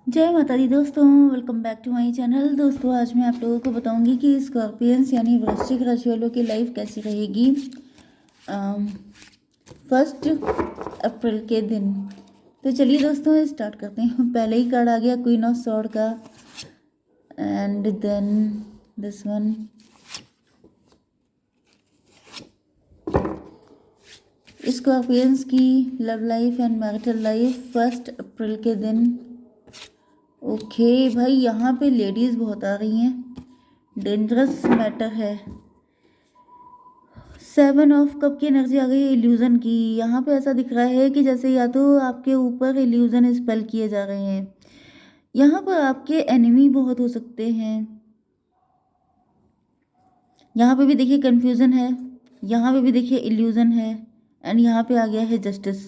जय माता दी दोस्तों, welcome back to my channel. दोस्तों आज मैं आप लोगों को बताऊंगी कि स्कॉर्पियंस यानी वृश्चिक राशि वालों की लाइफ कैसी रहेगी 1 अप्रैल के दिन। तो चलिए दोस्तों स्टार्ट करते हैं। पहले ही कार्ड आ गया क्वीन ऑफ सॉर्ड का, and then this one. Scorpions की love life and marital life 1 अप्रैल के दिन। ओके भाई, यहाँ पे लेडीज बहुत आ रही हैं, डेंजरस मैटर है। 7 ऑफ कप की एनर्जी आ गई है इल्यूजन की। यहाँ पे ऐसा दिख रहा है कि जैसे या तो आपके ऊपर इल्यूजन स्पेल किए जा रहे हैं, यहाँ पर आपके एनिमी बहुत हो सकते हैं। यहाँ पे भी देखिए कंफ्यूजन है, यहाँ पे भी देखिए इल्यूजन है, एंड यहाँ पे आ गया है जस्टिस।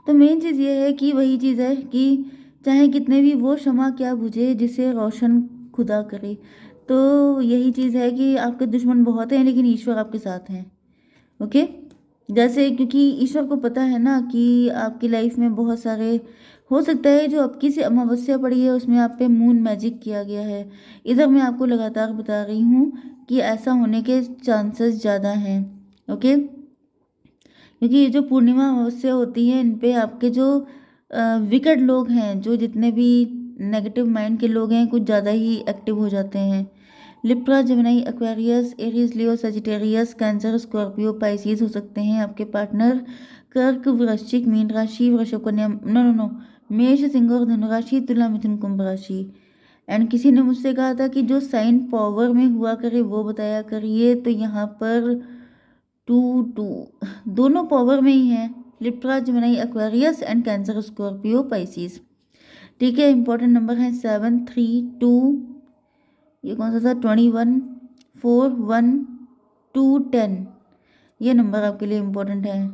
तो मेन चीज़ ये है कि वही चीज़ है कि चाहे कितने भी वो क्षमा क्या बुझे जिसे रोशन खुदा करे। तो यही चीज़ है कि आपके दुश्मन बहुत हैं लेकिन ईश्वर आपके साथ हैं। ओके, जैसे क्योंकि ईश्वर को पता है ना कि आपकी लाइफ में बहुत सारे हो सकता है जो अब की से अमावस्या पड़ी है उसमें आप पे मून मैजिक किया गया है। इधर मैं आपको लगातार बता रही हूँ कि ऐसा होने के चांसेस ज़्यादा हैं। ओके, क्योंकि ये जो पूर्णिमा अमावस्या होती है इन पे आपके जो विकेट लोग हैं, जो जितने भी नेगेटिव माइंड के लोग हैं, कुछ ज़्यादा ही एक्टिव हो जाते हैं। लिब्रा, जेमिनी, एक्वेरियस, एरीज, लियो, सजिटेरियस, कैंसर, स्कॉर्पियो, पाइसिस हो सकते हैं आपके पार्टनर। कर्क, वृश्चिक, मीन राशि, वृषभ, कन्या, नो नो नो, मेष, सिंह और धनु राशि, तुला, मिथुन, कुंभ राशि। एंड किसी ने मुझसे कहा था कि जो साइन पावर में हुआ करे वो बताया करिए, तो यहाँ पर 2 2 दोनों पावर में ही हैं। Libra, Gemini, Aquarius and cancer, Scorpio, Pisces. ठीक है, इंपॉर्टेंट नंबर है 7 3 2, ये कौन सा था, 21 4 1 2 10। ये नंबर आपके लिए इम्पोर्टेंट है।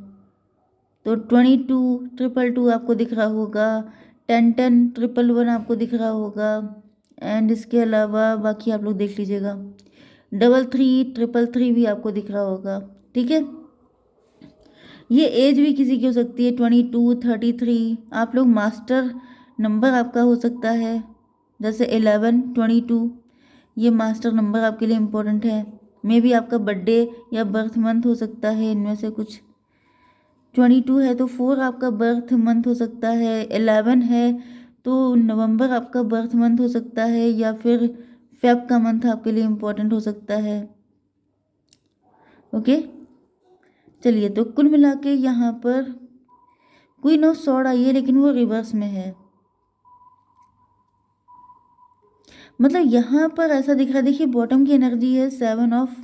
तो 22 222 आपको दिख रहा होगा, 10 10 111 आपको दिख रहा होगा, एंड इसके अलावा बाकी आप लोग देख लीजिएगा। 33 333 भी आपको दिख रहा होगा। ठीक है, ये एज भी किसी की हो सकती है, 22 33। आप लोग मास्टर नंबर आपका हो सकता है, जैसे 11 22, ये मास्टर नंबर आपके लिए इम्पोर्टेंट है। मे भी आपका बर्थडे या बर्थ मंथ हो सकता है, इनमें से कुछ। 22 है तो 4 आपका बर्थ मंथ हो सकता है, 11 है तो नवंबर आपका बर्थ मंथ हो सकता है, या फिर फेब का मंथ आपके लिए इम्पोर्टेंट हो सकता है। ओके, चलिए, तो कुल मिला के यहाँ पर क्वीन ऑफ सॉर्ड आई है लेकिन वो रिवर्स में है। मतलब यहाँ पर ऐसा दिख रहा है, देखिए बॉटम की एनर्जी है 7 ऑफ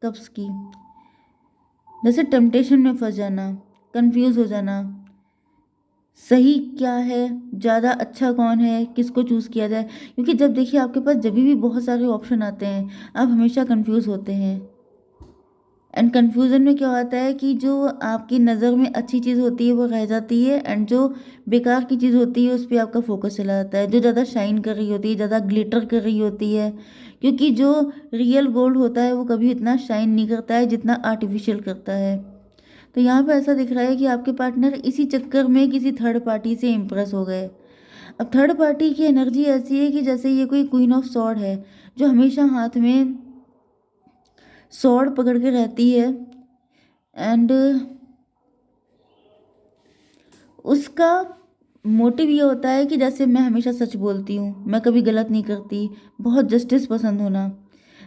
कप्स की, जैसे टेम्पटेशन में फंस जाना, कंफ्यूज हो जाना, सही क्या है, ज़्यादा अच्छा कौन है, किसको चूज़ किया जाए। क्योंकि जब देखिए आपके पास जब भी बहुत सारे ऑप्शन आते हैं, आप हमेशा कंफ्यूज होते हैं। एंड कन्फ्यूज़न में क्या होता है कि जो आपकी नज़र में अच्छी चीज़ होती है वो रह जाती है, एंड जो बेकार की चीज़ होती है उस पर आपका फोकस चला जाता है। जो ज़्यादा शाइन कर रही होती है, ज़्यादा ग्लिटर कर रही होती है, क्योंकि जो रियल गोल्ड होता है वो कभी इतना शाइन नहीं करता है जितना आर्टिफिशियल करता है। तो यहाँ पे ऐसा दिख रहा है कि आपके पार्टनर इसी चक्कर में किसी थर्ड पार्टी से इम्प्रेस हो गए। अब थर्ड पार्टी की एनर्जी ऐसी है कि जैसे ये कोई क्वीन ऑफ सॉर्ड है जो हमेशा हाथ में सॉर्ड पकड़ के रहती है, एंड उसका मोटिव ये होता है कि जैसे मैं हमेशा सच बोलती हूँ, मैं कभी गलत नहीं करती, बहुत जस्टिस पसंद होना,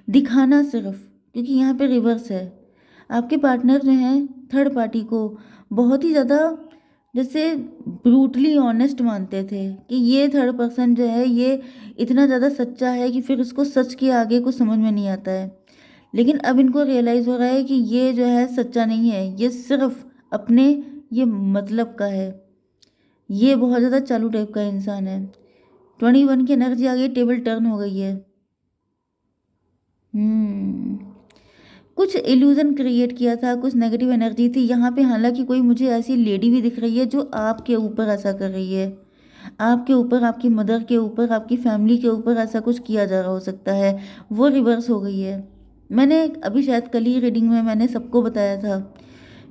दिखाना सिर्फ। क्योंकि यहाँ पे रिवर्स है, आपके पार्टनर जो हैं थर्ड पार्टी को बहुत ही ज़्यादा जैसे ब्रूटली ऑनेस्ट मानते थे कि ये थर्ड पर्सन जो है ये इतना ज़्यादा सच्चा है कि फिर उसको सच के आगे कुछ समझ में नहीं आता है। लेकिन अब इनको रियलाइज़ हो रहा है कि ये जो है सच्चा नहीं है, ये सिर्फ अपने ये मतलब का है, ये बहुत ज़्यादा चालू टाइप का इंसान है। 21 की एनर्जी आ गई, टेबल टर्न हो गई है। कुछ इल्यूजन क्रिएट किया था, कुछ नेगेटिव एनर्जी थी यहाँ पे। हालांकि कोई मुझे ऐसी लेडी भी दिख रही है जो आपके ऊपर ऐसा कर रही है, आपके ऊपर, आपकी मदर के ऊपर, आपकी फैमिली के ऊपर ऐसा कुछ किया जा रहा हो सकता है। वो रिवर्स हो गई है। मैंने अभी शायद कल ही रीडिंग में मैंने सबको बताया था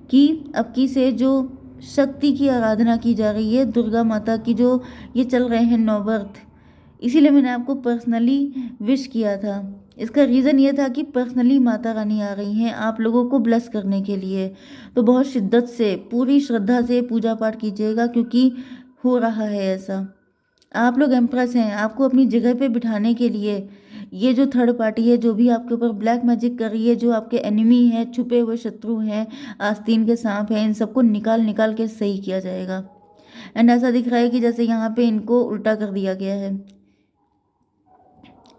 कि अब की से जो शक्ति की आराधना की जा रही है, दुर्गा माता की जो ये चल रहे हैं नववर्त, इसीलिए मैंने आपको पर्सनली विश किया था। इसका रीज़न ये था कि पर्सनली माता रानी आ रही हैं आप लोगों को ब्लेस करने के लिए। तो बहुत शिद्दत से, पूरी श्रद्धा से पूजा पाठ कीजिएगा, क्योंकि हो रहा है ऐसा। आप लोग एम्प्रेस हैं, आपको अपनी जगह पे बिठाने के लिए ये जो थर्ड पार्टी है, जो भी आपके ऊपर ब्लैक मैजिक कर रही है, जो आपके एनिमी हैं, छुपे हुए शत्रु हैं, आस्तीन के सांप हैं, इन सबको निकाल निकाल के सही किया जाएगा। एंड ऐसा दिख रहा है कि जैसे यहाँ पे इनको उल्टा कर दिया गया है,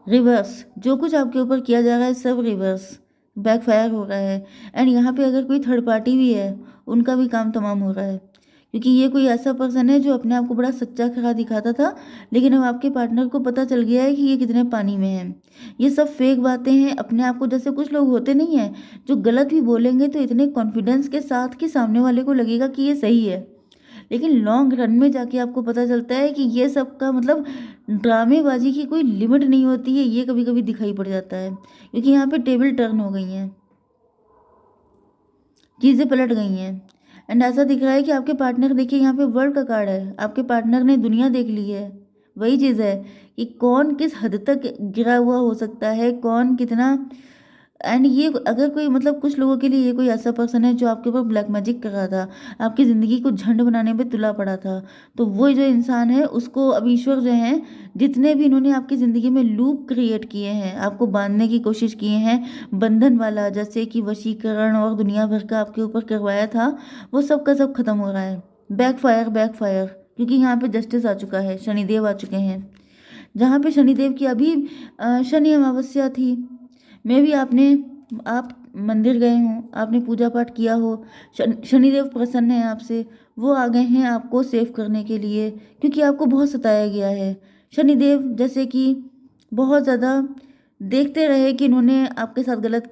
रिवर्स। जो कुछ आपके ऊपर किया जा रहा है सब रिवर्स बैकफायर हो रहा है। एंड यहाँ पे अगर कोई थर्ड पार्टी भी है, उनका भी काम तमाम हो रहा है, क्योंकि ये कोई ऐसा पर्सन है जो अपने आप को बड़ा सच्चा खरा दिखाता था, लेकिन अब आपके पार्टनर को पता चल गया है कि ये कितने पानी में है। ये सब फेक बातें हैं। अपने आप को, जैसे कुछ लोग होते नहीं हैं जो गलत भी बोलेंगे तो इतने कॉन्फिडेंस के साथ कि सामने वाले को लगेगा कि ये सही है, लेकिन लॉन्ग रन में जाके आपको पता चलता है कि ये सब का मतलब ड्रामेबाजी की कोई लिमिट नहीं होती है। ये कभी कभी दिखाई पड़ जाता है, क्योंकि यहाँ पे टेबल टर्न हो गई हैं, चीज़ें पलट गई हैं। एंड ऐसा दिख रहा है कि आपके पार्टनर, देखिए यहाँ पे वर्ल्ड का कार्ड है, आपके पार्टनर ने दुनिया देख ली है। वही चीज़ है कि कौन किस हद तक गिरा हुआ हो सकता है, कौन कितना। एंड ये अगर कोई मतलब कुछ लोगों के लिए ये कोई ऐसा पर्सन है जो आपके ऊपर ब्लैक मैजिक कर रहा था, आपकी ज़िंदगी को झंड बनाने पे तुला पड़ा था, तो वो जो इंसान है उसको अब ईश्वर जो हैं, जितने भी इन्होंने आपकी ज़िंदगी में लूप क्रिएट किए हैं, आपको बांधने की कोशिश किए हैं, बंधन वाला, जैसे कि वशीकरण और दुनिया भर का आपके ऊपर करवाया था, वो सब का सब खत्म हो रहा है। बैकफायर बैकफायर, क्योंकि यहाँ पे जस्टिस आ चुका है, शनिदेव आ चुके हैं। जहाँ पे शनिदेव की अभी शनि अमावस्या थी, मे भी आप मंदिर गए हों, आपने पूजा पाठ किया हो, शनिदेव प्रसन्न हैं आपसे, वो आ गए हैं आपको सेव करने के लिए, क्योंकि आपको बहुत सताया गया है। शनिदेव जैसे कि बहुत ज़्यादा देखते रहे कि इन्होंने आपके साथ गलत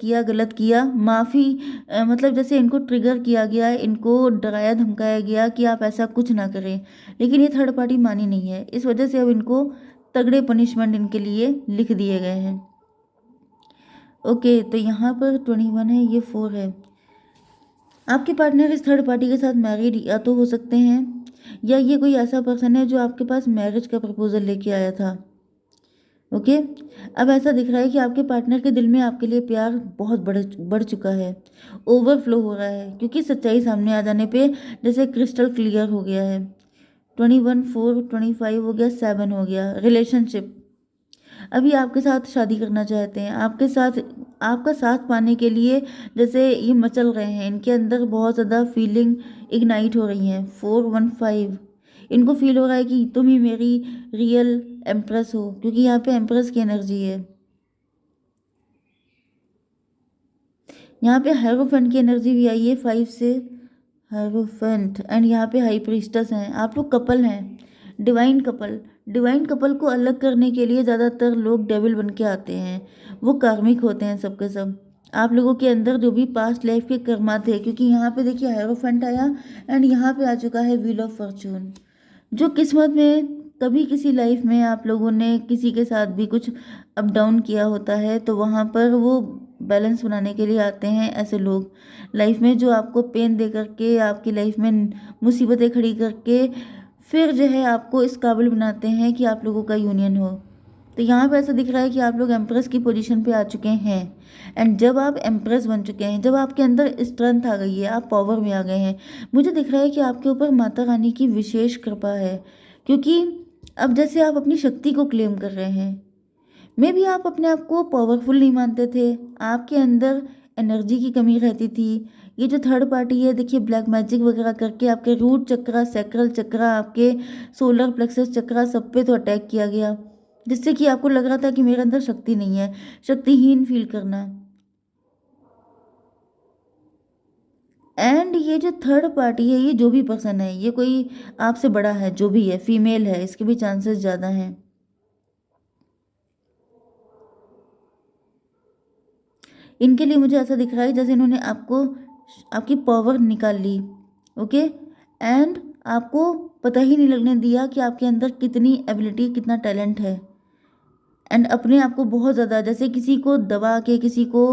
किया, माफ़ी, मतलब जैसे इनको ट्रिगर किया गया, इनको डराया धमकाया गया कि आप ऐसा कुछ ना करें, लेकिन ये थर्ड पार्टी मानी नहीं है। इस वजह से अब इनको तगड़े पनिशमेंट इनके लिए लिख दिए गए हैं। ओके, तो यहाँ पर 21 है, ये 4 है। आपके पार्टनर इस थर्ड पार्टी के साथ मैरिड या तो हो सकते हैं, या ये कोई ऐसा पर्सन है जो आपके पास मैरिज का प्रपोजल लेके आया था। ओके, अब ऐसा दिख रहा है कि आपके पार्टनर के दिल में आपके लिए प्यार बहुत बढ़ चुका है, ओवरफ्लो हो रहा है, क्योंकि सच्चाई सामने आ जाने पे जैसे क्रिस्टल क्लियर हो गया है। 21, 4, 25 हो गया, 7 हो गया। रिलेशनशिप, अभी आपके साथ शादी करना चाहते हैं, आपके साथ आपका साथ पाने के लिए जैसे ये मचल रहे हैं, इनके अंदर बहुत ज़्यादा फीलिंग इग्नाइट हो रही हैं। 415, इनको फील हो रहा है कि तुम ही मेरी रियल एम्प्रेस हो, क्योंकि यहाँ पे एम्प्रेस की एनर्जी है, यहाँ पे हेरोफेंट की एनर्जी भी आई है 5 से, हेरोफेंट। एंड यहाँ पे हाई प्रीस्टस हैं, आप लोग कपल हैं, डिवाइन कपल। डिवाइन कपल को अलग करने के लिए ज़्यादातर लोग डेविल बन के आते हैं, वो कार्मिक होते हैं सबके सब। आप लोगों के अंदर जो भी पास्ट लाइफ के कर्मा थे, क्योंकि यहाँ पे देखिए हेरोफेंट आया, एंड यहाँ पे आ चुका है व्हील ऑफ फॉर्चून। जो किस्मत में कभी किसी लाइफ में आप लोगों ने किसी के साथ भी कुछ अप डाउन किया होता है, तो वहाँ पर वो बैलेंस बनाने के लिए आते हैं ऐसे लोग लाइफ में, जो आपको पेन दे करके, आपकी लाइफ में मुसीबतें खड़ी करके फिर जो है आपको इस काबिल बनाते हैं कि आप लोगों का यूनियन हो। तो यहाँ पे ऐसा दिख रहा है कि आप लोग एम्प्रेस की पोजीशन पे आ चुके हैं। एंड जब आप एम्प्रेस बन चुके हैं, जब आपके अंदर स्ट्रेंथ आ गई है, आप पावर में आ गए हैं, मुझे दिख रहा है कि आपके ऊपर माता रानी की विशेष कृपा है, क्योंकि अब जैसे आप अपनी शक्ति को क्लेम कर रहे हैं। मे भी आप अपने आप को पावरफुल नहीं मानते थे, आपके अंदर एनर्जी की कमी रहती थी। ये जो थर्ड पार्टी है, देखिए ब्लैक मैजिक वगैरह करके आपके रूट चक्रा, सैक्रल चक्रा, आपके सोलर प्लेक्सस चक्रा, सब पे तो अटैक किया गया, जिससे कि आपको लग रहा था कि मेरे अंदर शक्ति नहीं है, शक्तिहीन फील करना। एंड ये जो थर्ड पार्टी है, ये जो भी पर्सन है, ये कोई आपसे बड़ा है, जो भी है, फीमेल है, इसके भी चांसेस ज़्यादा हैं। इनके लिए मुझे ऐसा दिख रहा है जैसे इन्होंने आपको, आपकी पावर निकाल ली। ओके, एंड आपको पता ही नहीं लगने दिया कि आपके अंदर कितनी एबिलिटी, कितना टैलेंट है। एंड अपने आप को बहुत ज़्यादा, जैसे किसी को दबा के, किसी को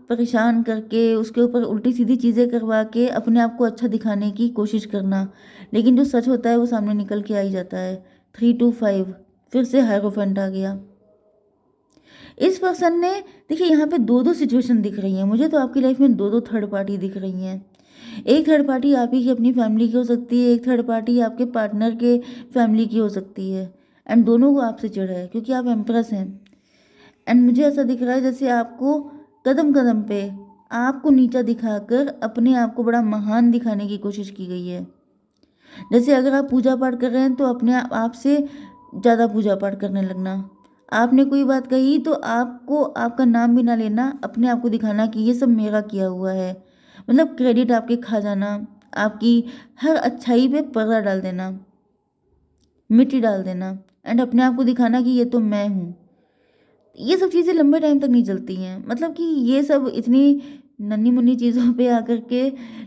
परेशान करके, उसके ऊपर उल्टी सीधी चीज़ें करवा के अपने आप को अच्छा दिखाने की कोशिश करना, लेकिन जो सच होता है वो सामने निकल के आ ही जाता है। 3 to 5, फिर से हायरोफेंट आ गया। इस पर्सन ने देखिए यहाँ पे दो दो सिचुएशन दिख रही हैं मुझे, तो आपकी लाइफ में दो दो थर्ड पार्टी दिख रही हैं। एक थर्ड पार्टी आप ही की अपनी फैमिली की हो सकती है, एक थर्ड पार्टी आपके पार्टनर के फैमिली की हो सकती है, एंड दोनों को आपसे चिढ़ है क्योंकि आप एम्प्रेस हैं। एंड मुझे ऐसा दिख रहा है जैसे आपको कदम कदम पे आपको नीचा दिखाकर अपने आप को बड़ा महान दिखाने की कोशिश की गई है। जैसे अगर आप पूजा पाठ कर रहे हैं तो अपने आप से ज़्यादा पूजा पाठ करने लगना। आपने कोई बात कही तो आपको आपका नाम भी ना लेना, अपने आप को दिखाना कि ये सब मेरा किया हुआ है, मतलब क्रेडिट आपके खा जाना, आपकी हर अच्छाई पे पर्दा डाल देना, मिट्टी डाल देना, एंड अपने आप को दिखाना कि ये तो मैं हूँ। ये सब चीज़ें लंबे टाइम तक नहीं चलती हैं, मतलब कि ये सब इतनी नन्ही मुन्नी चीज़ों पे आकर के,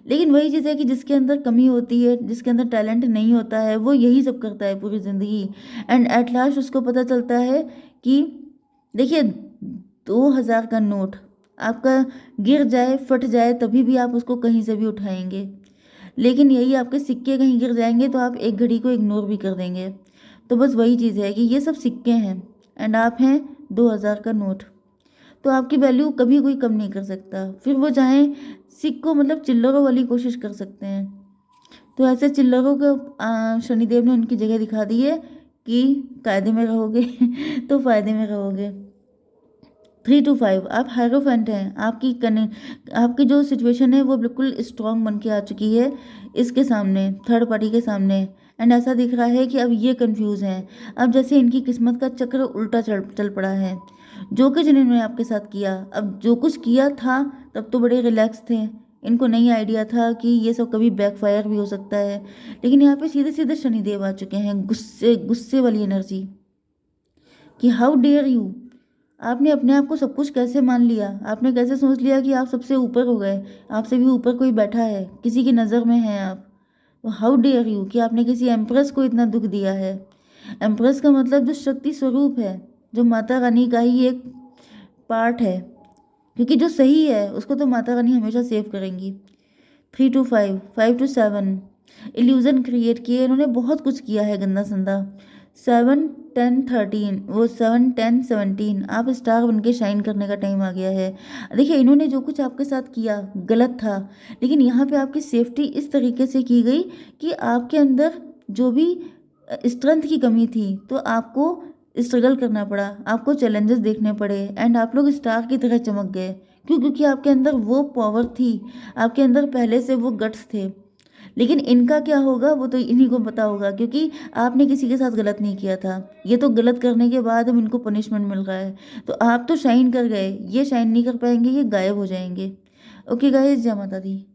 लेकिन वही चीज़ है कि जिसके अंदर कमी होती है, जिसके अंदर टैलेंट नहीं होता है, वो यही सब करता है पूरी ज़िंदगी, एंड एट लास्ट उसको पता चलता है कि देखिए 2000 का नोट आपका गिर जाए फट जाए तभी भी आप उसको कहीं से भी उठाएंगे, लेकिन यही आपके सिक्के कहीं गिर जाएंगे तो आप एक घड़ी को इग्नोर भी कर देंगे। तो बस वही चीज़ है कि ये सब सिक्के हैं एंड आप हैं 2000 का नोट, तो आपकी वैल्यू कभी कोई कम नहीं कर सकता। फिर वो चाहे सिक्को मतलब चिल्लरों वाली कोशिश कर सकते हैं, तो ऐसे चिल्लरों को शनिदेव ने उनकी जगह दिखा दी है कि कायदे में रहोगे तो फायदे में रहोगे। 3 to 5 आप हायरोफेंट हैं, आपकी जो सिचुएशन है वो बिल्कुल स्ट्रांग बन के आ चुकी है इसके सामने, थर्ड पार्टी के सामने, एंड ऐसा दिख रहा है कि अब ये कंफ्यूज हैं। अब जैसे इनकी किस्मत का चक्र उल्टा चल पड़ा है। जो कुछ इन्होंने आपके साथ किया, अब जो कुछ किया था तब तो बड़े रिलैक्स थे, इनको नहीं आइडिया था कि ये सब कभी बैकफायर भी हो सकता है, लेकिन यहाँ पे सीधे सीधे शनिदेव आ चुके हैं, गुस्से गुस्से वाली एनर्जी कि हाउ डेयर यू, आपने अपने आप को सब कुछ कैसे मान लिया, आपने कैसे सोच लिया कि आप सबसे ऊपर हो गए, आपसे भी ऊपर कोई बैठा है, किसी की नज़र में हैं आप। तो हाउ डेयर यू कि आपने किसी एम्प्रेस को इतना दुख दिया है। एम्प्रेस का मतलब जो शक्ति स्वरूप है, जो माता रानी का ही एक पार्ट है, क्योंकि जो सही है उसको तो माता रानी हमेशा सेव करेंगी। 3 to 5, 5 to 7 इल्यूज़न क्रिएट किए इन्होंने, बहुत कुछ किया है गंदा संदा। 7 10 13 वो 7 10 17 आप स्टार बन के शाइन करने का टाइम आ गया है। देखिए इन्होंने जो कुछ आपके साथ किया गलत था, लेकिन यहाँ पे आपकी सेफ्टी इस तरीके से की गई कि आपके अंदर जो भी स्ट्रेंथ की कमी थी तो आपको स्ट्रगल करना पड़ा, आपको चैलेंजेस देखने पड़े, एंड आप लोग स्टार की तरह चमक गए। क्यों? क्योंकि आपके अंदर वो पावर थी, आपके अंदर पहले से वो गट्स थे। लेकिन इनका क्या होगा वो तो इन्हीं को पता होगा, क्योंकि आपने किसी के साथ गलत नहीं किया था, ये तो गलत करने के बाद अब इनको पनिशमेंट मिल रहा है। तो आप तो शाइन कर गए, ये शाइन नहीं कर पाएंगे, ये गायब हो जाएंगे। ओके गाइस, जय माता दी।